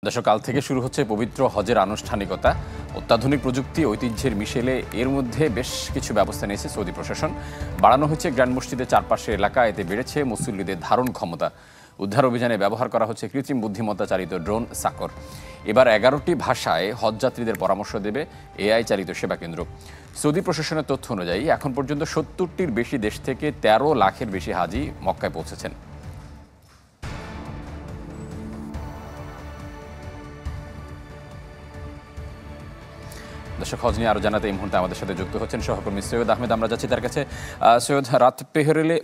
দর্শক, কাল থেকে শুরু হচ্ছে পবিত্র হজের আনুষ্ঠানিকতা। অত্যাধুনিক প্রযুক্তি ঐতিহ্যের মিশেলে এর মধ্যে বেশ কিছু ব্যবস্থা নিয়েছে সৌদি প্রশাসন। বাড়ানো হচ্ছে গ্র্যান্ড মসজিদের চারপাশের এলাকা, এতে বেড়েছে মুসল্লিদের ধারণ ক্ষমতা। উদ্ধার অভিযানে ব্যবহার করা হচ্ছে কৃত্রিম বুদ্ধিমত্তা চালিত ড্রোন সাকর। এবার 11টি ভাষায় হজযাত্রীদের পরামর্শ দেবে এআই চালিত সেবা কেন্দ্র। সৌদি প্রশাসনের তথ্য অনুযায়ী এখন পর্যন্ত 70টির বেশি দেশ থেকে 13 লাখের বেশি হাজি মক্কায় পৌঁছেছেন। দর্শক, হজ নিয়ে আরো জানাতে এই মুহূর্তে আমাদের সাথে যুক্ত হচ্ছেন সহকর্মী সৈয়দ আহমেদ। আমরা যাচ্ছি তার কাছে। সৈয়দ, রাত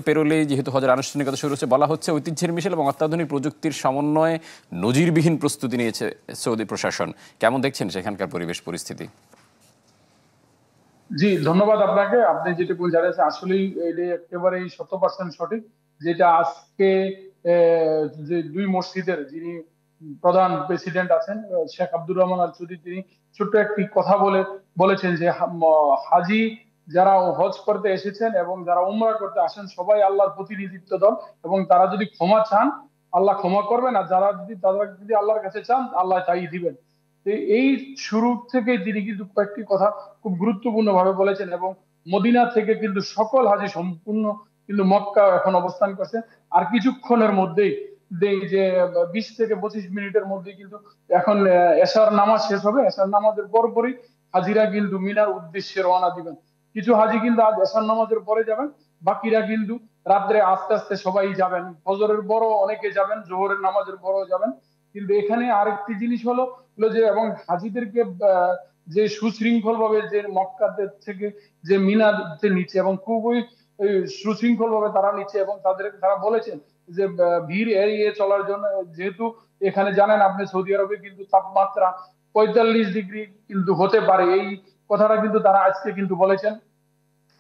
পেরোলেই যেহেতু হজের আনুষ্ঠানিকতা শুরু হচ্ছে, বলা হচ্ছে ঐতিহ্যের মিশেল এবং অত্যাধুনিক প্রযুক্তির সমন্বয়ে নজিরবিহীন প্রস্তুতি নিয়েছে সৌদি প্রশাসন। কেমন দেখছেন সেখানকার পরিবেশ পরিস্থিতি? জি, ধন্যবাদ আপনাকে। আপনি যেটুকু জানিয়েছেন আসলেই এটা একেবারেই 100% সঠিক। যেটা আজকে যে দুই মসজিদের যিনি প্রধান প্রেসিডেন্ট আছেন শেখ আব্দুর রহমান আল চৌধুরী, তিনি ছোট্ট একটি কথা বলেছেন যে হাজি যারা হজ করতে এসেছেন এবং যারা উমরা করতে আসেন সবাই আল্লাহর প্রতিনিধিত্ব দল, এবং তারা যদি ক্ষমা চান আল্লাহ ক্ষমা করবেন, আর তারা যদি আল্লাহর কাছে চান আল্লাহ তাই দিবেন। এই শুরু থেকে তিনি কিন্তু কয়েকটি কথা খুব গুরুত্বপূর্ণ ভাবে বলেছেন, এবং মদিনা থেকে কিন্তু সকল হাজি সম্পূর্ণ কিন্তু মক্কা এখন অবস্থান করছে। আর কিছুক্ষণের মধ্যেই যে 20 থেকে 25 মিনিটের মধ্যে কিন্তু এখন এশার নামাজ শেষ হবে। এশার নামাজের পরপরই হাজিরা কিন্তু মিনার উদ্দেশ্যে রওনা দিবেন। কিছু হাজি কিন্তু আজ এশার নামাজের পরে যাবেন, বাকিরা কিন্তু রাত্রে আস্তে আস্তে সবাই যাবেন। ফজরের পরও অনেকে যাবেন, জোহরের নামাজের পরও যাবেন। কিন্তু এখানে আরেকটি জিনিস হলো যে, এবং হাজিদেরকে যে সুশৃঙ্খল ভাবে যে মক্কাতে থেকে যে মিনাতে নিচ্ছে এবং খুবই সুশৃঙ্খল ভাবে তারা নিচ্ছে, এবং তারা বলেছেন যে ভিড় এড়িয়ে চলার জন্য, যেহেতু এখানে জানেন আপনি সৌদি আরবে কিন্তু তাপমাত্রা 45 ডিগ্রি কিন্তু হতে পারে, এই কথাটা কিন্তু তারা আজকে কিন্তু বলেছেন।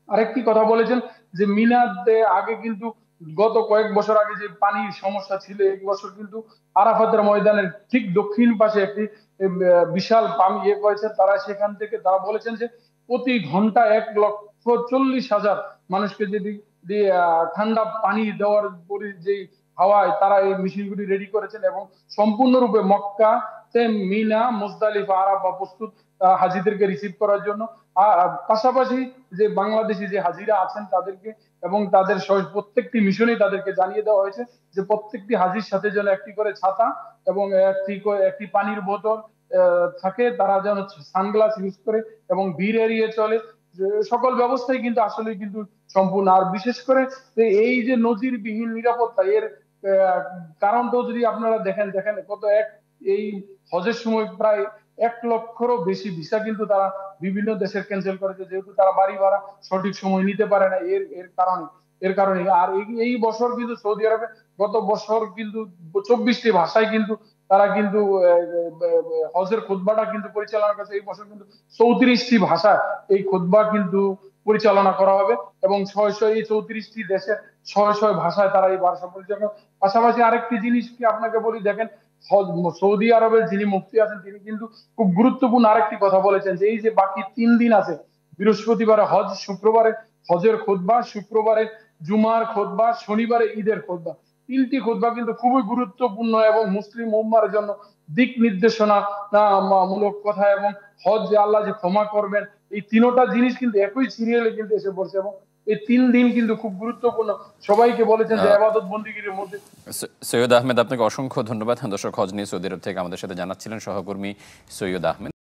আরেকটি কথা বলেছেন যে মিনাতে আগে কিন্তু গত কয়েক বছর আগে যে পানির সমস্যা ছিল, এক বছর কিন্তু আরাফাতের ময়দানের ঠিক দক্ষিণ পাশে একটি বিশাল পাম্প করেছে তারা। সেখান থেকে তারা বলেছেন যে প্রতি ঘন্টা 1,40,000 মানুষকে যদি ঠান্ডা পানি দেওয়ার যে হাওয়ায় তারা এই মেশিনগুলি রেডি করেছেন, এবং সম্পূর্ণরূপে মক্কা মিনা মুজদালিফা আরাফা প্রস্তুত হাজিদেরকে রিসিভ করার জন্য। পাশাপাশি যে বাংলাদেশি যে হাজিরা আছেন তাদেরকে এবং তাদের প্রত্যেকটি মিশনে তাদেরকে জানিয়ে দেওয়া হয়েছে যে প্রত্যেকটি হাজির সাথে যেন একটি করে ছাতা এবং একটি পানির বোতল থাকে, তারা যেন সানগ্লাস ইউজ করে এবং ভিড় এড়িয়ে চলে। সকল ব্যবস্থাই কিন্তু আসলে কিন্তু সম্পূর্ণ। আর বিশেষ করে এই যে নজিরবিহীন নিরাপত্তা, এর কারণটাও যদি আপনারা দেখেন কত এই হজের সময় প্রায় 1 লক্ষেরও বেশি ভিসা কিন্তু তারা বিভিন্ন দেশের ক্যান্সেল করেছে, যেহেতু তারা বাড়ি ভাড়া সঠিক সময় নিতে পারে না। এর কারণে আর এই বছর কিন্তু সৌদি আরবে গত বছর কিন্তু 24টি ভাষায় কিন্তু তারা কিন্তু হজের খুতবাটা কিন্তু পরিচালনা করেছে। এই বছর কিন্তু 34টি ভাষায় এই খুতবা কিন্তু পরিচালনা করা হবে, এবং 34টি দেশের 600 ভাষায় তারা এই ভাষা পরিচালনা। পাশাপাশি আরেকটি জিনিস কি আপনাকে বলি, দেখেন সৌদি আরবের যিনি মুফতি আছেন তিনি কিন্তু খুব গুরুত্বপূর্ণ আরেকটি কথা বলেছেন যে এই যে বাকি 3 দিন আছে, বৃহস্পতিবারে হজ, শুক্রবারে হজের খুতবা, শুক্রবারে জুমার খুতবা, শনিবারে ঈদের খুতবা, 3টি খুতবা কিন্তু খুবই গুরুত্বপূর্ণ এবং মুসলিম উম্মার জন্য দিক নির্দেশনা মূলক কথা, এবং হজ যে আল্লাহ যে ক্ষমা করবেন, এই তিনোটা জিনিস কিন্তু একই সিরিয়ালে কিন্তু এসে পড়ছে, এবং এই 3 দিন কিন্তু খুব গুরুত্বপূর্ণ। সবাইকে বলেছেন যে ইবাদত বন্দেগীর মধ্যে। সৈয়দ আহমেদ, আপনাকে অসংখ্য ধন্যবাদ। দর্শক, হজ নিয়ে সৌদি আরব থেকে আমাদের সাথে জানাচ্ছিলেন সহকর্মী সৈয়দ আহমেদ।